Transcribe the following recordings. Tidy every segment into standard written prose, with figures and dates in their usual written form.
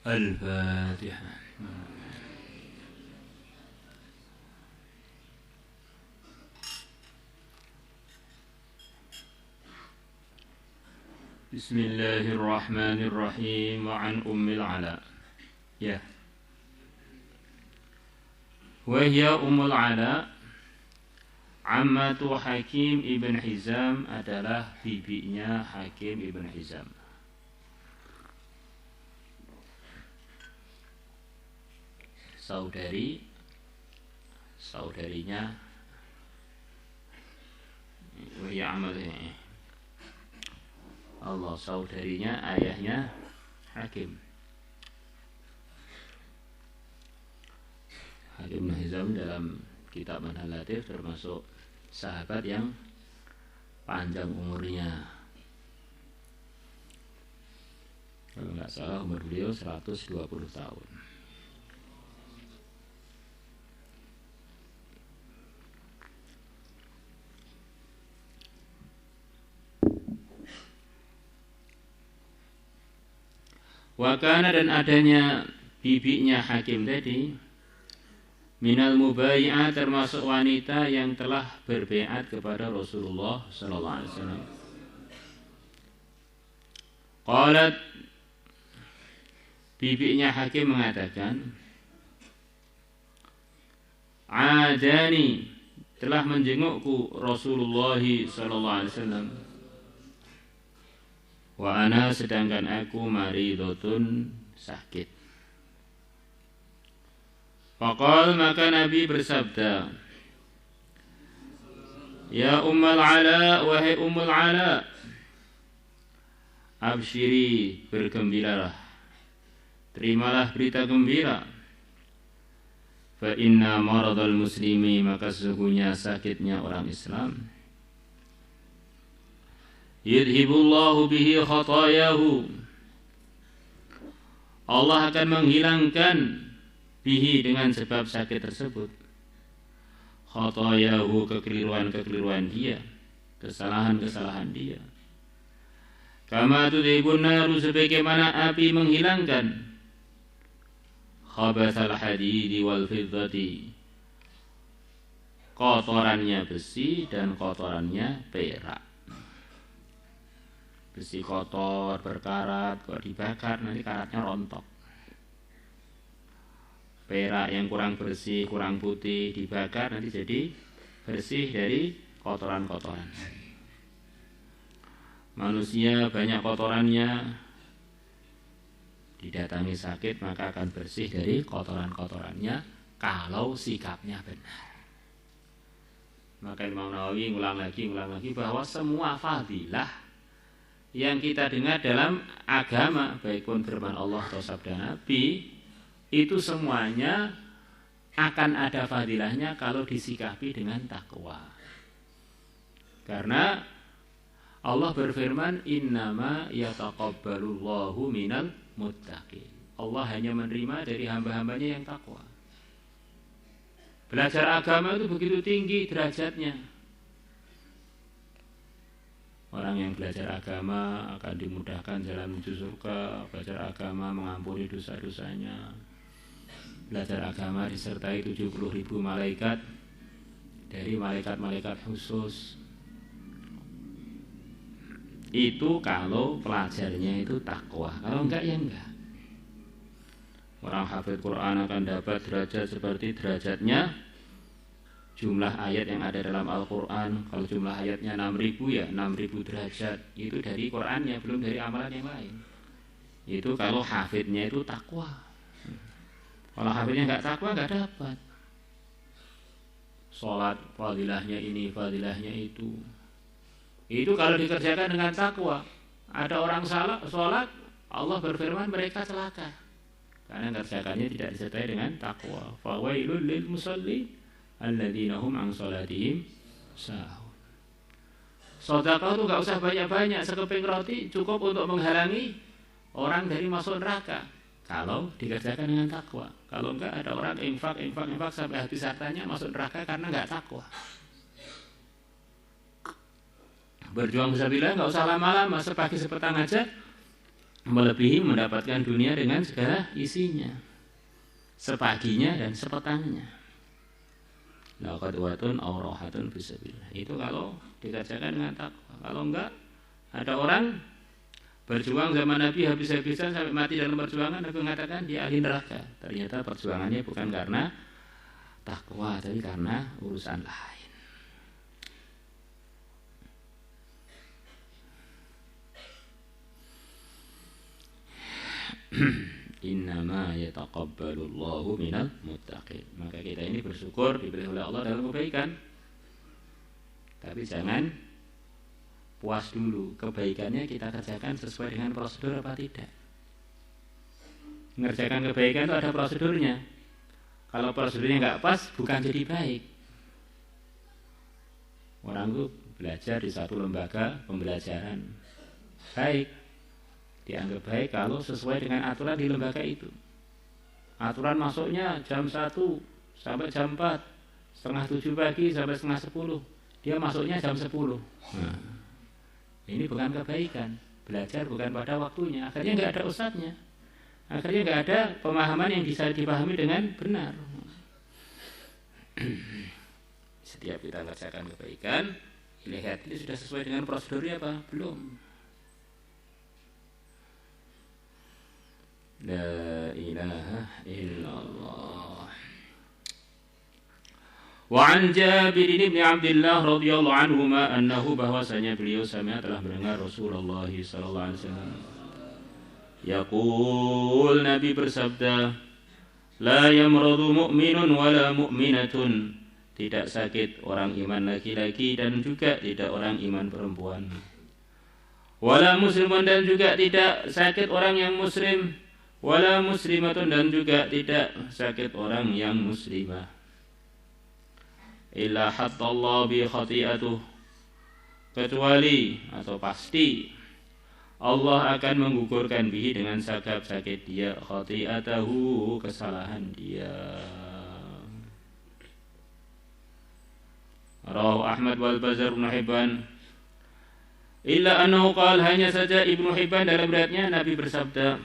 Al-Fatihah. Bismillahirrahmanirrahim. Wa an Ummil Ala. Ya. Wa hiya Ummul Ala ammatu Hakim ibn Hizam, adalah bibinya Hakim ibn Hizam. Saudarinya wa hiya ammatuhu Allah, saudarinya ayahnya Hakim. Hakim bin Hizam dalam kitab Manhal Latif termasuk sahabat yang panjang umurnya. Kalau nggak salah umur beliau 120 tahun. Wakana, dan adanya bibinya Hakim tadi, minal mubayi'ah, termasuk wanita yang telah berbaiat kepada Rasulullah sallallahu alaihi wasallam. Qalat, bibinya Hakim mengatakan, adani, telah menjengukku Rasulullah sallallahu alaihi wasallam. Wa ana, sedangkan aku maridotun, sakit. Faqal, maka Nabi bersabda, ya Ummul Ala, wahai Ummul Ala, absyiri, bergembiralah, terimalah berita gembira. Fa inna maradul muslimi, maka sesungguhnya sakitnya orang Islam, yudhibullahu bihi khatayahu, Allah akan menghilangkan bihi, dengan sebab sakit tersebut, khatayahu, kekeliruan dia, kesalahan dia. Kama tudhibun naru, sebagaimana api menghilangkan khabathal hadidi wal fiddati, kotorannya besi dan kotorannya perak. Besi kotor, berkarat, kalau dibakar nanti karatnya rontok. Perak yang kurang bersih, kurang putih, dibakar nanti jadi bersih dari kotoran-kotoran. Manusia banyak kotorannya, didatangi sakit maka akan bersih dari kotoran-kotorannya kalau sikapnya benar. Maka Imam Nawawi ngulang lagi bahwa semua fadilah yang kita dengar dalam agama, baik pun firman Allah atau sabda Nabi, itu semuanya akan ada fadilahnya kalau disikapi dengan takwa. Karena Allah berfirman, innama yataqabbalullahu minal muttaqin, Allah hanya menerima dari hamba-hambanya yang takwa. Belajar agama itu begitu tinggi derajatnya. Orang yang belajar agama akan dimudahkan jalan menuju surga. Belajar agama mengampuni dosa-dosanya. Belajar agama disertai 70.000 malaikat dari malaikat-malaikat khusus. Itu kalau pelajarnya itu takwa. Kalau enggak ya enggak. Orang hafid Quran akan dapat derajat seperti derajatnya jumlah ayat yang ada dalam Al-Quran. Kalau jumlah ayatnya 6.000 ya 6.000 derajat. Itu dari Qurannya, belum dari amalan yang lain. Itu kalau hafidnya itu takwa. Kalau hafidnya nggak takwa nggak dapat. Sholat fadilahnya ini, fadilahnya itu. Itu kalau dikerjakan dengan takwa. Ada orang salah sholat, Allah berfirman mereka celaka, karena kerjakannya tidak disertai dengan takwa. Fawailul lil musalli alladzina hum an sholatihim sahun. Sedekah itu gak usah banyak-banyak, sekeping roti cukup untuk menghalangi orang dari masuk neraka kalau dikerjakan dengan takwa. Kalau enggak, ada orang infak sampai habis hartanya masuk neraka karena enggak takwa. Berjuang fisabilillah enggak usah lama-lama, sepagi sepetang aja melebihi mendapatkan dunia dengan segala isinya, sepaginya dan sepetangnya. Laqadwatun aw rahatun fisabilillah. Itu kalau dikerjakan dengan takwa. Kalau enggak, ada orang berjuang zaman Nabi habis-habisan sampai mati dalam perjuangan, Nabi mengatakan dia ahli neraka. Ternyata perjuangannya bukan karena takwa, tapi karena urusan lain. Innama yataqabbalullahu minal muttaqin. Maka kita ini bersyukur diberi oleh Allah dalam kebaikan. Tapi jangan puas dulu, kebaikannya kita kerjakan sesuai dengan prosedur apa tidak. Mengerjakan kebaikan itu ada prosedurnya. Kalau prosedurnya nggak pas, bukan jadi baik. Orang itu belajar di satu lembaga pembelajaran baik, dianggap baik kalau sesuai dengan aturan di lembaga itu. Aturan masuknya jam 1 sampai jam 4, setengah 7 pagi sampai setengah 10. Dia masuknya jam 10. Nah, ini bukan kebaikan. Belajar bukan pada waktunya. Akhirnya nggak ada ustadznya. Akhirnya nggak ada pemahaman yang bisa dipahami dengan benar. Setiap kita mengerjakan kebaikan, lihat ini sudah sesuai dengan prosedurnya apa? Belum. La ilaha illallah. Wa an Jabir bin Abdullah radhiyallahu anhuma annahu, bahwasanya beliau telah mendengar Rasulullah sallallahu alaihi wasallam yaqul, Nabi bersabda, la yamradu mu'minun wala mu'minatun, tidak sakit orang iman laki-laki dan juga tidak orang iman perempuan, wala muslimun, dan juga tidak sakit orang yang muslim, wala muslimatun, dan juga tidak sakit orang yang muslimah, illa hattallahu bi khati'atuh, kecuali atau pasti Allah akan menggugurkan bihi dengan sebab sakit dia, khati'atahu, kesalahan dia. Rawahu Ahmad wal Bazar Ibnu Hibban. Illa annahu qala, hanya saja Ibnu Hibban dalam riwayatnya Nabi bersabda,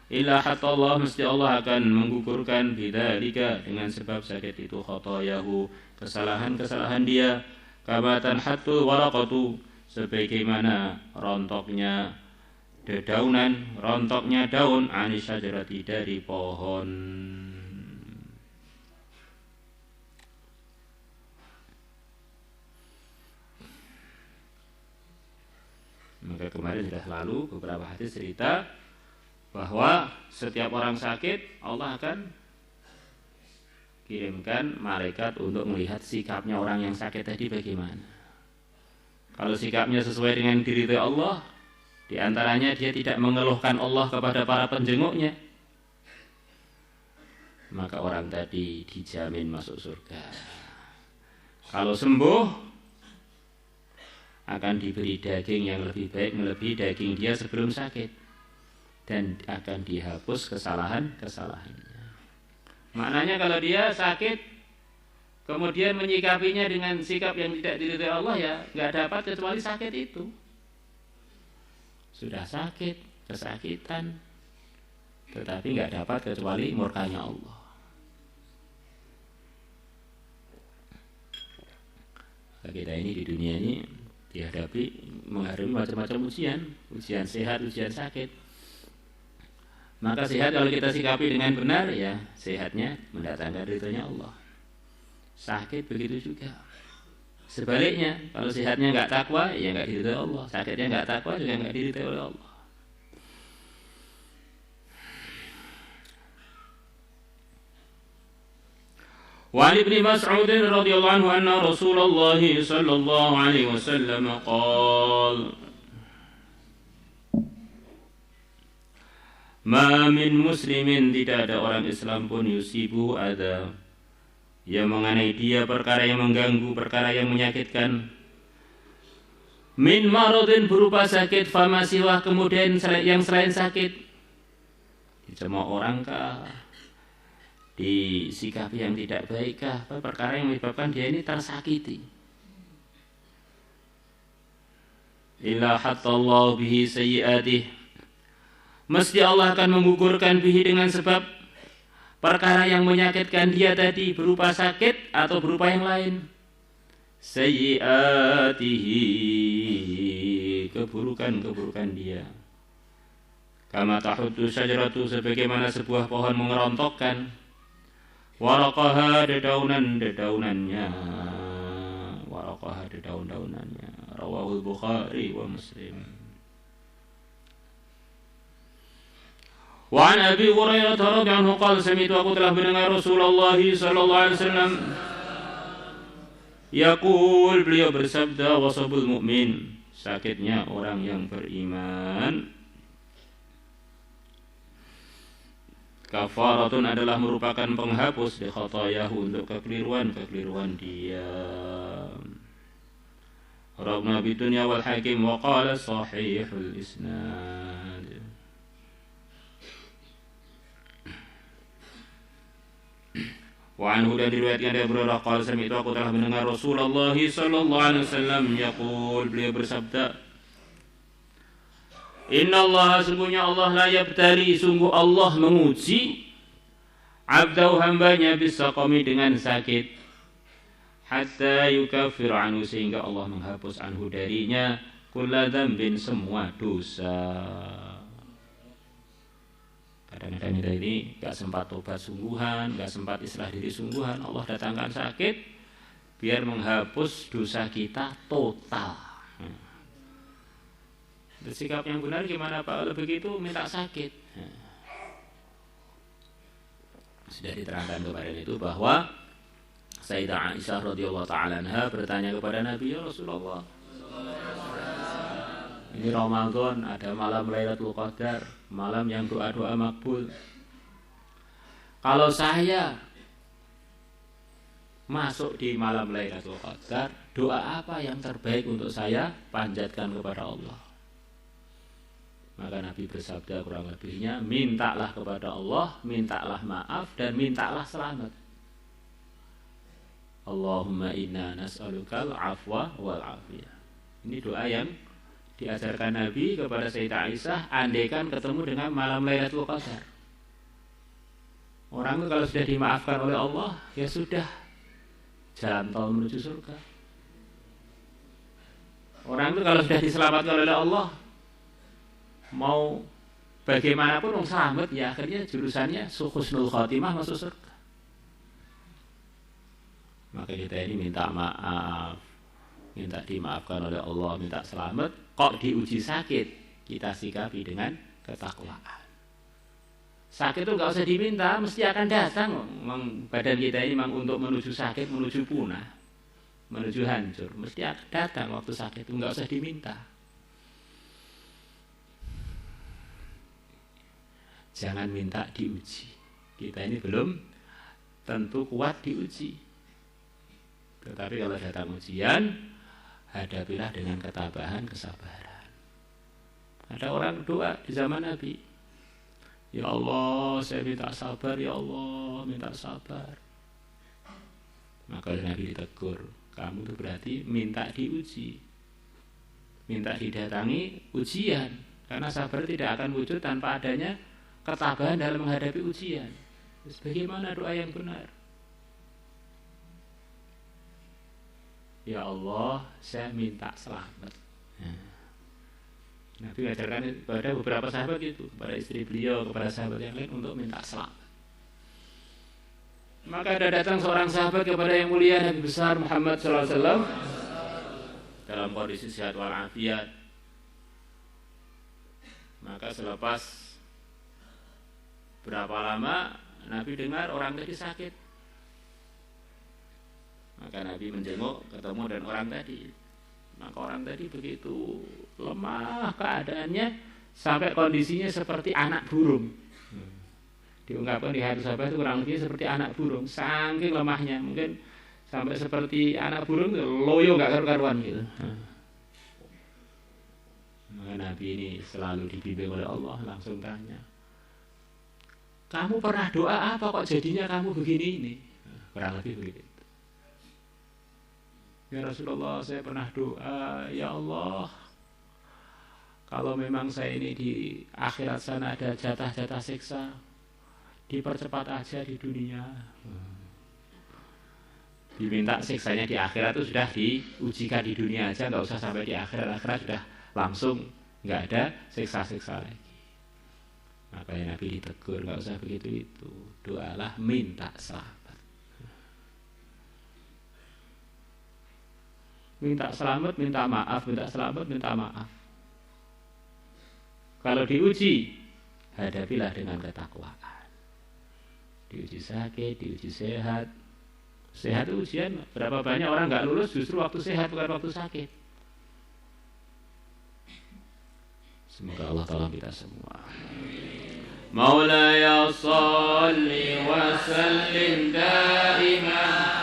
illa hatta Allah, mesti Allah akan menggugurkan bidzalika, dengan sebab sakit itu, khatayahu, kesalahan-kesalahan dia, kama tanhattu waraqatu, sebagaimana rontoknya dedaunan, rontoknya daun, anis syajarati, dari pohon. Maka kemarin sudah lalu beberapa hadis cerita bahwa setiap orang sakit Allah akan kirimkan malaikat untuk melihat sikapnya orang yang sakit tadi bagaimana. Kalau sikapnya sesuai dengan diridhoi Allah, diantaranya dia tidak mengeluhkan Allah kepada para penjenguknya, maka orang tadi dijamin masuk surga. Kalau sembuh, akan diberi daging yang lebih baik melebihi daging dia sebelum sakit, dan akan dihapus kesalahan-kesalahannya. Maknanya kalau dia sakit kemudian menyikapinya dengan sikap yang tidak diridhoi Allah, ya nggak dapat kecuali sakit itu. Sudah sakit, kesakitan, tetapi nggak dapat kecuali murkanya Allah. Kita ini di dunia ini menghadapi macam-macam ujian sehat, ujian sakit. Maka sehat kalau kita sikapi dengan benar, ya sehatnya mendatangkan ridhonya Allah. Sakit begitu juga. Sebaliknya, kalau sehatnya nggak takwa, ya nggak diridhoi Allah. Sakitnya nggak takwa, juga nggak diridhoi oleh Allah. Wa Ibnu Mas'ud radhiyallahu anhu anna Rasulullah sallallahu alaihi wasallam qala, ma min muslimin, tidak ada orang Islam pun, yusibu ada, yang mengenai dia perkara yang mengganggu, perkara yang menyakitkan, min maradin, berupa sakit, fama siwah, kemudian yang selain sakit, semua orang kah, disikapi yang tidak baik kah, perkara yang menyebabkan dia ini tersakiti, illa hattallahu bihi sayyi'atih, mesti Allah akan menggugurkan bihi dengan sebab perkara yang menyakitkan dia tadi, berupa sakit atau berupa yang lain. Sayyiatihi, keburukan-keburukan dia. Kama tahuddu syajaratu, sebagaimana sebuah pohon mengerontokkan waraqaha, dedaunan-dedaunannya, waraqaha, dedaun-daunannya. Rawahul Bukhari wa Muslim. Wa an Abi Hurairah radhiyallahu anhu qala, sami'tu, aku telah mendengar Rasulullah sallallahu alaihi wasallam yaqul, beliau bersabda, wasabul mu'min, sakitnya orang yang beriman, kafaratun, adalah merupakan penghapus di khatayahu, untuk kekeliruan dia. Rawahu Nabi Dunya wal Hakim wa qala sahihul isnad. Wa anhu, dan diriwayatkan dari Abu Hurairah qala, sami'tu, aku telah mendengar Rasulullah sallallahu alaihi wasallam yaqul, beliau bersabda, Inna Allah, sungguhnya Allah, la yabtali, sungguh Allah menguji abdahu, hambanya, bisaqami, dengan sakit, hatta yukafir anhu, sehingga Allah menghapus anhu darinya, kulla dzambin, semua dosa. Kadang-kadang kita ini gak sempat tobat sungguhan, gak sempat islah diri sungguhan, Allah datangkan sakit biar menghapus dosa kita total. Sikap yang benar gimana Pak? Kalau begitu minta sakit. Sudah diterangkan kemarin itu bahwa Sayyidah Aisyah radhiyallahu ta'ala anha bertanya kepada Nabi, ya Rasulullah, ini Ramadan, ada malam Lailatul Qadar, malam yang doa-doa makbul. Kalau saya masuk di malam Lailatul Qadar, doa apa yang terbaik untuk saya panjatkan kepada Allah? Maka Nabi bersabda kurang lebihnya, mintalah kepada Allah, mintalah maaf, dan mintalah selamat. Allahumma inna nas'alukal afwa wal afiyah. Ini doa yang diajarkan Nabi kepada Sayyidah Aisyah andaikan ketemu dengan malam Lailatul Qadar. Orang itu kalau sudah dimaafkan oleh Allah, ya sudah, jalan tol menuju surga. Orang itu kalau sudah diselamatkan oleh Allah, mau bagaimanapun orang selamat, ya akhirnya jurusannya husnul khotimah, masuk surga. Maka kita ini minta maaf, minta dimaafkan oleh Allah, minta selamat. Kok diuji sakit, kita sikapi dengan ketakwaan. Sakit itu gak usah diminta, mesti akan datang. Badan kita ini memang untuk menuju sakit, menuju punah, menuju hancur, mesti akan datang waktu sakit itu, gak usah diminta. Jangan minta diuji. Kita ini belum tentu kuat diuji. Tetapi kalau datang ujian, hadapilah dengan ketabahan, kesabaran. Ada orang doa di zaman Nabi, ya Allah, saya minta sabar, ya Allah, minta sabar. Maka Nabi ditegur, kamu itu berarti minta diuji, minta didatangi ujian. Karena sabar tidak akan wujud tanpa adanya ketabahan dalam menghadapi ujian. Bagaimana doa yang benar? Ya Allah, saya minta selamat. Nabi mengajarkan kepada beberapa sahabat itu, kepada istri beliau, kepada sahabat yang lain untuk minta selamat. Maka ada datang seorang sahabat kepada yang mulia Nabi besar Muhammad SAW dalam kondisi sehat walafiat. Maka selepas berapa lama Nabi dengar orang tadi sakit. Maka Nabi menjenguk, ketemu dengan orang tadi. Maka orang tadi begitu lemah keadaannya, sampai kondisinya seperti anak burung. Diungkapkan di hadis sahabat itu kurang lebih seperti anak burung, saking lemahnya, mungkin sampai seperti anak burung, loyo gak karu-karuan gitu. Maka Nabi ini selalu dibimbing oleh Allah, langsung tanya, kamu pernah doa apa kok jadinya kamu begini ini? Kurang lebih begitu. Ya Rasulullah, saya pernah doa, ya Allah, kalau memang saya ini di akhirat sana ada jatah-jatah siksa, dipercepat aja di dunia. Diminta siksanya di akhirat itu sudah diujikan di dunia aja, nggak usah sampai di akhirat. Akhirat sudah langsung nggak ada siksa-siksa lagi. Makanya Nabi ditegur, nggak usah begitu itu. Doalah minta selamat. Minta selamat, minta maaf, minta selamat, minta maaf. Kalau diuji, hadapilah dengan ketakwaan. Diuji sakit, diuji sehat. Sehat itu ujian. Berapa banyak orang nggak lulus justru waktu sehat, bukan waktu sakit. Semoga Allah tolong kita semua. Maulaya sholli wa sallim daiman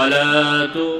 salatu